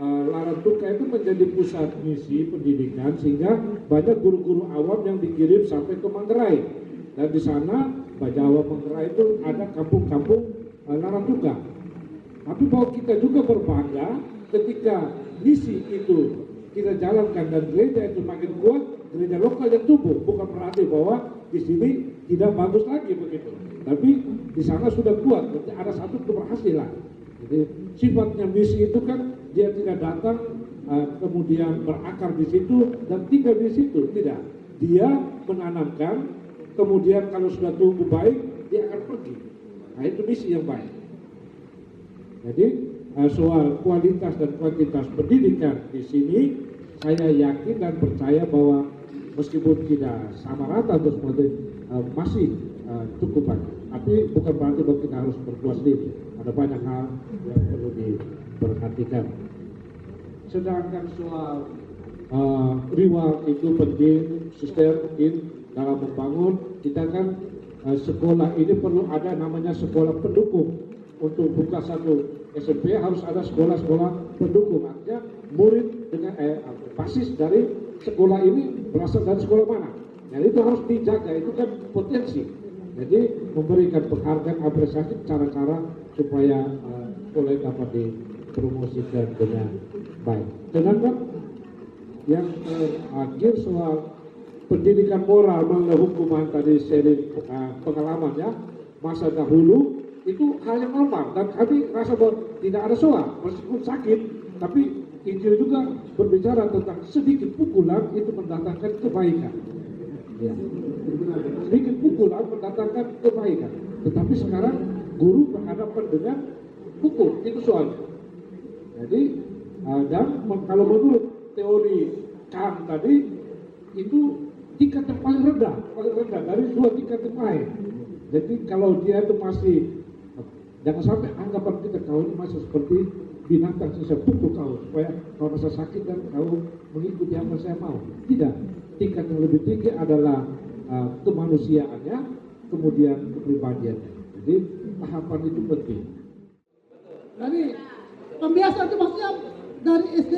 Speaker 6: Larantuka itu menjadi pusat misi pendidikan sehingga banyak guru-guru awam yang dikirim sampai ke Manggarai. Dan di sana Bajawa Manggarai itu ada kampung-kampung Larantuka. Tapi bahwa kita juga berbangga ketika misi itu kita jalankan dan gereja itu makin kuat, gereja lokal yang tumbuh. Bukan berarti bahwa di sini tidak bagus lagi begitu. Tapi di sana sudah kuat, berarti ada satu keberhasilan. Jadi sifatnya misi itu kan dia tidak datang kemudian berakar di situ dan tinggal di situ, tidak. Dia menanamkan, kemudian kalau sudah tumbuh baik, dia akan pergi. Nah itu misi yang baik. Jadi soal kualitas dan kuantitas pendidikan di sini saya yakin dan percaya bahwa meskipun tidak sama rata terus masih cukup banyak. Tapi bukan berarti bahwa kita harus berpuas diri. Ada banyak hal yang perlu diperhatikan. Sedangkan soal riwal itu penting, suster penting dalam membangun. Kita kan sekolah ini perlu ada namanya sekolah pendukung. Untuk buka satu SMP harus ada sekolah-sekolah pendukung. Artinya murid dengan basis dari sekolah ini berasal dari sekolah mana. Dan itu harus dijaga, itu kan potensi. Jadi memberikan penghargaan, apresiasi, cara-cara supaya sekolah dapat dipromosikan dengan baik. Sedangkan yang terakhir soal pendidikan moral melalui hukuman tadi seri pengalamannya masa dahulu itu hal yang normal dan kami rasa bahwa tidak ada soal meskipun sakit, tapi Injil juga berbicara tentang sedikit pukulan itu mendatangkan kebaikan. Ya. Sedikit pukulan mendatangkan kebaikan. Tetapi sekarang guru berhadapan dengan hukum, itu soalnya. Jadi dan kalau menurut teori Kant tadi itu tingkat yang paling rendah dari dua tingkat yang lain. Jadi kalau dia itu masih, jangan sampai anggapan kita kau ini masih seperti binatang, saya pukul kau supaya kau merasa sakit dan kau mengikuti apa saya mau. Tidak, tingkat yang lebih tinggi adalah kemanusiaannya, kemudian kepribadiannya. Jadi tahapan itu penting.
Speaker 13: Jadi pembiasaan itu maksudnya dari SD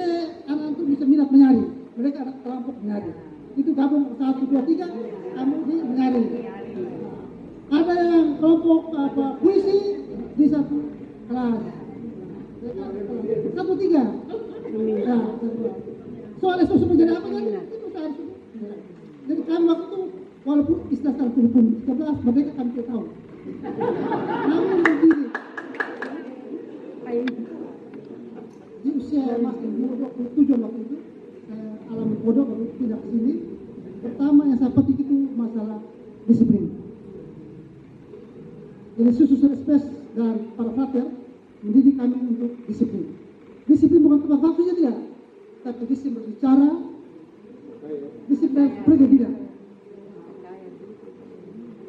Speaker 13: anak itu bisa minat menyanyi. Mereka anak kelompok menyanyi. Itu gabung 1, 2, 3, kamu di menyanyi. Ada yang kelompok puisi di satu kelas. 1, 3. Nah, soal itu menjadi apa kan? Itu harus. Jadi kami waktu itu 2013 merdeka kami tidak tahu. Namun begini, di usia masih 27 waktu itu, saya alami bodoh kalau tidak ke sini. Pertama yang saya petik itu masalah disiplin. Jadi susu respect dan para frater mendidik kami untuk disiplin. Disiplin bukan tepat waktunya tidak, tapi disiplin berbicara, disiplin pergi tidak.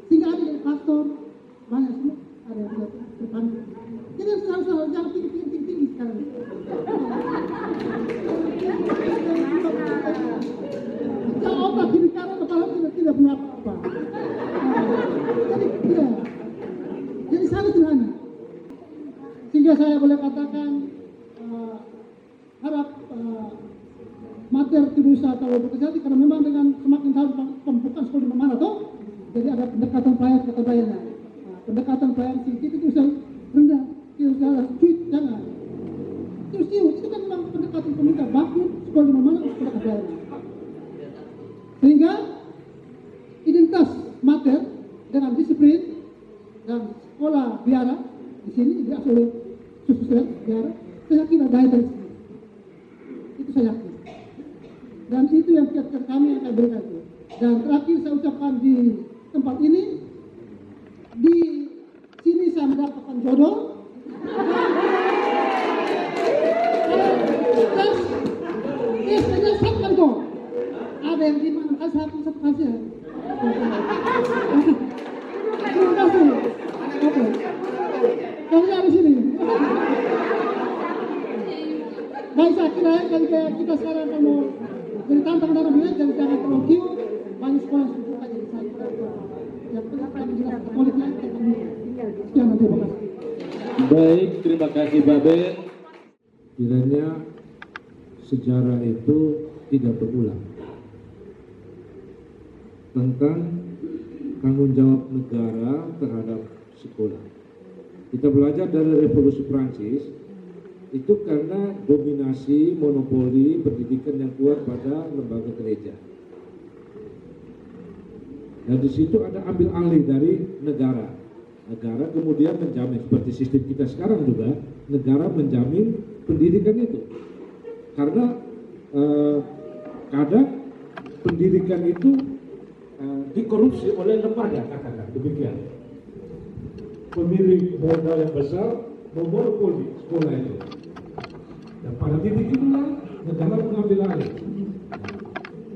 Speaker 13: Sehingga ada dari pastor, banyak semua, ada yang tidak terpanggil. Jadi salah jangan tinggi sekarang. Jangan otak kiri kanan, kepala tidak punya apa-apa. Jadi tidak. Jadi sangat sederhana. Sehingga saya boleh katakan harap materi tidak usah terlalu berkecil karena memang dengan semakin tahun pembukaan sekolah di mana toh, jadi ada pendekatan pelayan kata pelayannya. Pendekatan pelayan sedikit itu usah rendah, itu usah cuit, jangan. Terus itu kan memang pendekatan pemerintah baku sekolah di mana pendekatan pelayannya. Sehingga identitas materi dengan disiplin dan sekolah biara di sini diasuh oleh susu biara, saya yakin ada daya dari sini. Itu saya yakin. Dan itu yang kiat-kiat kami yang akan berikan itu. Dan terakhir saya ucapkan di tempat ini, di sini saya mendapatkan jodoh. Dan saya sabkan kok. Ada yang di mana kasih satu kasih. Terima kasih. Oke. Kami ada di sini. Baik, saya kira kita sekarang akan mau jadi tantangan dalam ini, jadi jangan terlalu kiu. Banyak sekolah yang sudah jadi saya kira yang penting kami jelas politiknya. Sekian nanti, terima kasih.
Speaker 9: Baik, terima kasih Babe.
Speaker 6: Kiranya sejarah itu tidak berulang tentang tanggung jawab negara terhadap sekolah. Kita belajar dari Revolusi Prancis itu karena dominasi monopoli pendidikan yang kuat pada lembaga gereja. Dan di situ ada ambil alih dari negara. Negara kemudian menjamin, seperti sistem kita sekarang juga, negara menjamin pendidikan itu. Karena kadang pendidikan itu dikorupsi oleh lembaga, katakan demikian. Pemilik modal yang besar memonopoli sekolah itu. Dan pada titik itulah negara mengambil alih.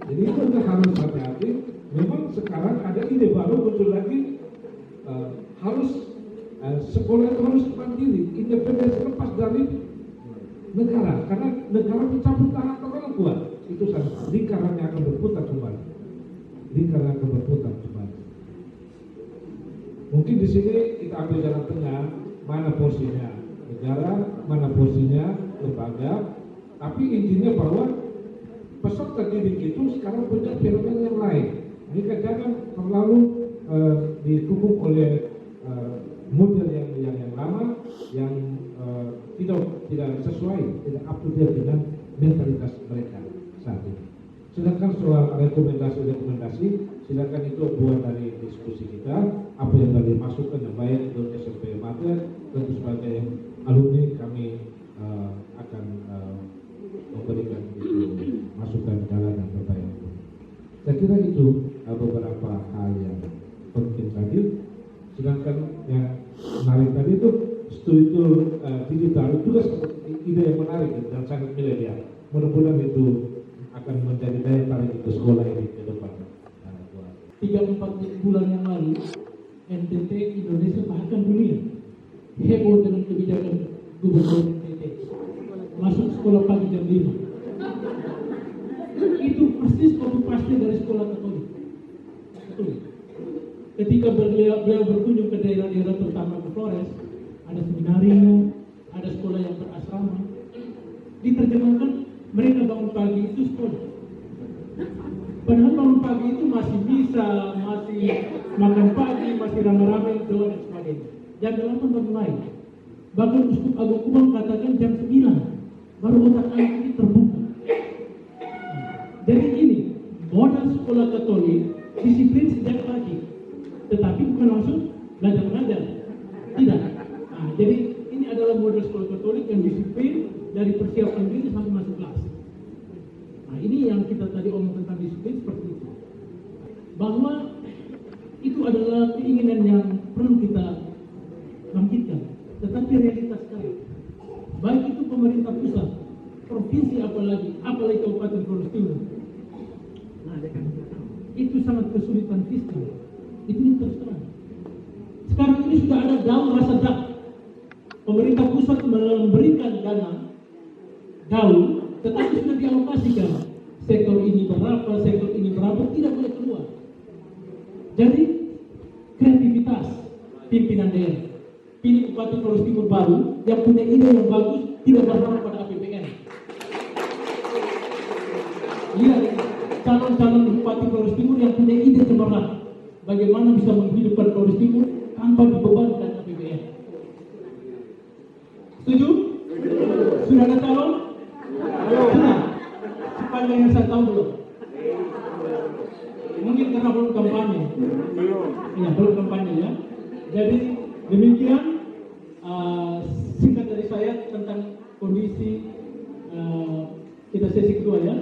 Speaker 6: Jadi itu kita harus hati-hati. Memang sekarang ada ide baru muncul lagi, harus sekolah itu harus mandiri, independen, lepas dari negara. Karena negara mencabut tangan orang kuat. Itu saja. Lingkarannya akan berputar kembali. Lingkaran akan berputar kembali. Mungkin di sini kita ambil jalan tengah, mana porsinya negara, mana porsinya lembaga. Tapi intinya bahwa peserta didik itu sekarang punya fenomena yang lain. Ini jangan terlalu didukung oleh model yang lama, yang tidak sesuai, tidak up to date dengan mentalitas mereka saat ini. Sedangkan soal rekomendasi, silakan itu buat dari diskusi kita, apa yang tadi masukan yang baik untuk SMP Mater, tentu sebagai alumni kami akan memberikan itu masukan jalan yang terbaik. Saya kira itu beberapa hal yang penting tadi. Sedangkan yang menarik tadi itu studi digital itu juga ide yang menarik dan sangat milenial. Mudah-mudahan itu akan menjadi daya tarik untuk sekolah ini ke depan.
Speaker 7: 3-4 bulan yang lalu, NTT Indonesia bahkan dunia heboh dengan kebijakan gubernur NTT masuk sekolah pagi jam 5. Itu persis copy paste dari sekolah Katolik. Ketika beliau berkunjung ke daerah-daerah terutama ke Flores, ada seminarium, ada sekolah yang berasrama. Diterjemahkan mereka bangun pagi itu sekolah. Padahal bangun pagi itu masih bisa, masih makan pagi, masih rame-rame, doa dan sebagainya. Jam 8 baru mulai. Bahkan Uskup Agung Kubang katakan jam 9 baru otak anak ini terbuka. Jadi ini modal sekolah Katolik disiplin sejak pagi. maksud belajar mengajar? Tidak. Nah, jadi ini adalah model sekolah Katolik yang disiplin dari persiapan diri sampai masuk kelas. Nah, ini yang kita tadi omong tentang disiplin seperti itu. Bahwa itu adalah keinginan yang perlu kita bangkitkan. Tetapi realitas sekali. Baik itu pemerintah pusat, provinsi apalagi Kabupaten Flores Timur. Nah, itu sangat kesulitan fiskal. Itu terus terang. Sekarang ini sudah ada daun rasa dak. Pemerintah pusat memberikan dana daun, tetapi sudah dialokasikan. Sektor ini berapa, tidak boleh keluar. Jadi kreativitas pimpinan daerah. Pilih Bupati Flores Timur baru yang punya ide yang bagus, tidak berharap pada APBN. Lihat calon-calon Bupati Flores Timur yang punya ide cemerlang. Bagaimana bisa menghidupkan Flores Timur tanpa dibebankan APBN. Setuju? Sudah ada calon? Sudah. Sepanjang yang saya tahu belum. Mungkin karena belum kampanye. Ya, belum kampanye ya. Jadi demikian singkat dari saya tentang kondisi kita sesi kedua ya.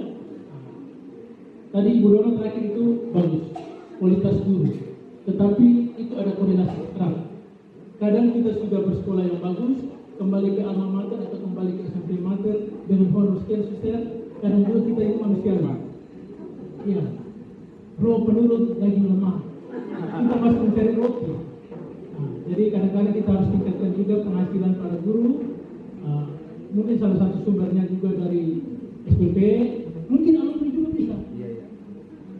Speaker 7: Tadi Ibu Dona terakhir itu bagus, kualitas guru. Tetapi itu ada korelasi erat. Kadang kita sudah bersekolah yang bagus, kembali ke alma mater atau kembali ke SMP mater dengan honor sekian suster, kadang juga kita itu manusiawi. Iya. Roh penurut daging lemah. Kita masih mencari roti. Jadi kadang-kadang kita harus tingkatkan juga penghasilan para guru. Mungkin salah satu sumbernya juga dari SPP, mungkin alumni juga bisa.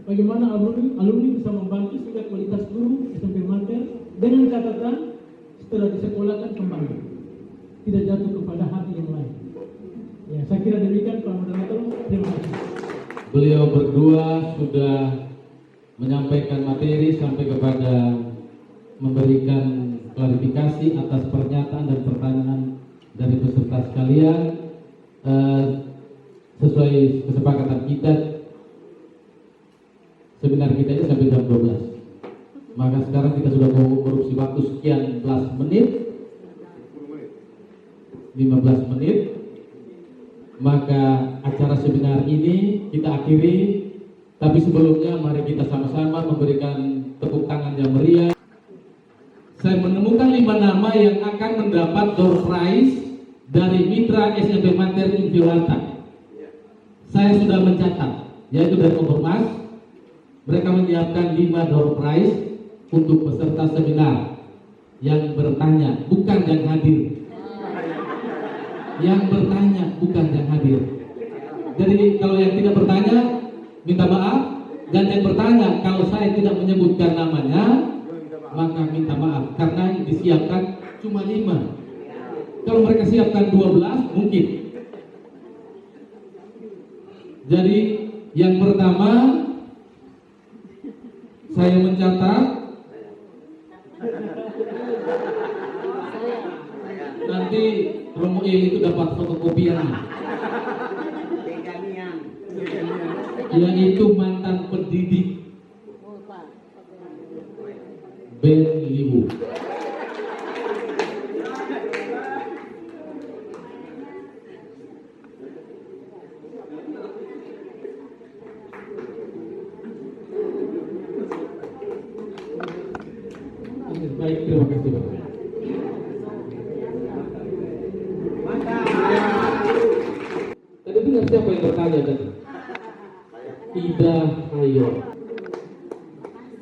Speaker 7: Bagaimana alumni bisa membantu sehingga kualitas guru SMP mater dengan catatan setelah disekolahkan kembali, tidak jatuh kepada hati yang lain. Ya, saya kira demikian Pak Moderator. Terima kasih.
Speaker 5: Beliau berdua sudah menyampaikan materi sampai kepada memberikan klarifikasi atas pernyataan dan pertanyaan dari peserta sekalian. Sesuai kesepakatan kita, seminar kita ini sampai jam 12. Maka sekarang kita sudah korupsi waktu sekian belas menit, 15 menit. Maka acara seminar ini kita akhiri. Tapi sebelumnya mari kita sama-sama memberikan tepuk tangan yang meriah. Saya menemukan 5 nama yang akan mendapat door prize dari Mitra SMP Mater Inviolata. Saya sudah mencatat, yaitu dari Ormas. Mereka menyiapkan 5 door prize untuk peserta seminar yang bertanya, bukan yang hadir. Yang bertanya, bukan yang hadir. Jadi kalau yang tidak bertanya, minta maaf. Dan yang bertanya, kalau saya tidak menyebutkan namanya, maka minta maaf. Karena disiapkan cuma 5. Kalau mereka siapkan 12, mungkin. Jadi yang pertama, saya mencatat nanti Romuel itu dapat fotokopian, yaitu mantan pendidik Ben Liwu. Baik, terima kasih Bapak. Tadi dengar siapa yang bertanya tadi? Ida Hayo.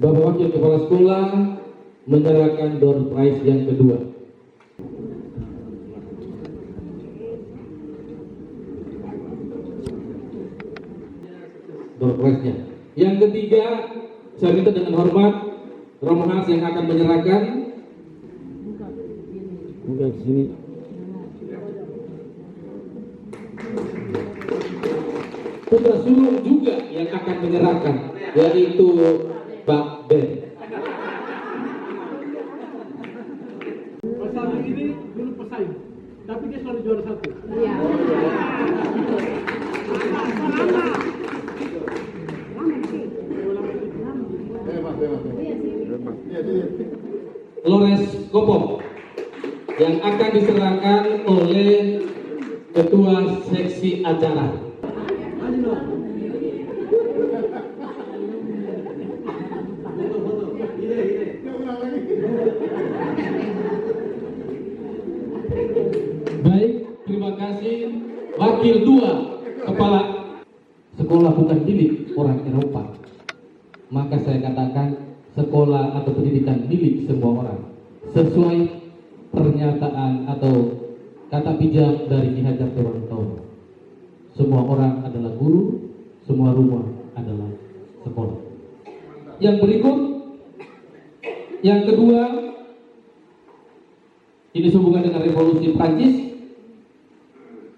Speaker 5: Bapak Wakil Kepala Sekolah menyerahkan door prize yang kedua. Door prize-nya. Yang ketiga, saya minta dengan hormat Romahas yang akan menyerahkan. Bukan sini. Putra sulung juga yang akan menyerahkan, yaitu Pak Ben.
Speaker 7: Pasal ini dulu pesaing, tapi dia selalu juara 1.
Speaker 8: Iya.
Speaker 14: Iya,
Speaker 5: Lores Kopo yang akan diserahkan oleh Ketua Seksi Acara. Baik, terima kasih. Wakil 2 Kepala Sekolah bukan milik orang Eropa. Maka saya katakan sekolah atau pendidikan milik semua orang. Sesuai pernyataan atau kata bijak dari Ki Hajar Dewantoro. Semua orang adalah guru, semua rumah adalah sekolah. Yang berikut, yang kedua, ini sehubungan dengan revolusi Prancis.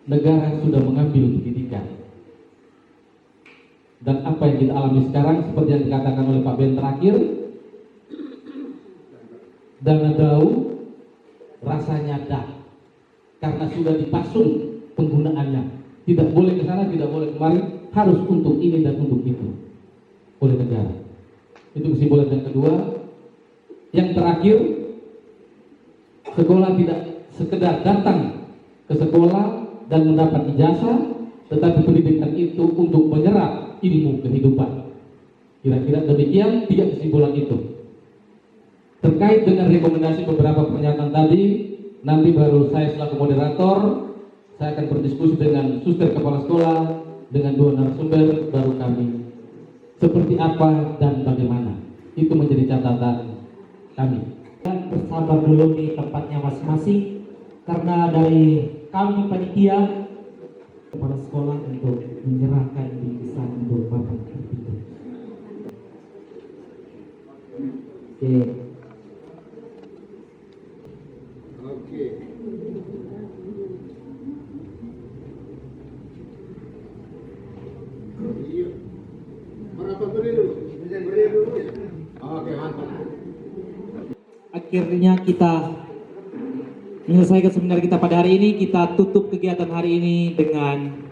Speaker 5: Negara sudah mengambil pendidikan. Dan apa yang kita alami sekarang, seperti yang dikatakan oleh Pak Ben terakhir, dana dau rasanya dah, karena sudah dipasung penggunaannya. Tidak boleh ke sana, tidak boleh kemari, harus untuk ini dan untuk itu oleh negara. Itu kesimpulan yang kedua. Yang terakhir, sekolah tidak sekedar datang ke sekolah dan mendapat ijazah, tetapi pendidikan itu untuk menyerap ilmu kehidupan. Kira-kira demikian 3 kesimpulan itu. Terkait dengan rekomendasi beberapa pernyataan tadi, nanti baru saya selaku moderator, saya akan berdiskusi dengan suster kepala sekolah, dengan 2 narasumber, baru kami seperti apa dan bagaimana. Itu menjadi catatan kami.
Speaker 4: Dan bersabar dulu di tempatnya masing-masing, karena dari kami panitia kepala sekolah untuk menyerahkan bingkisan untuk Bapak Kapito.
Speaker 6: Oke. Iya. Berapa beri dulu? Oke, mantap.
Speaker 4: Akhirnya kita menyelesaikan seminar kita pada hari ini. Kita tutup kegiatan hari ini dengan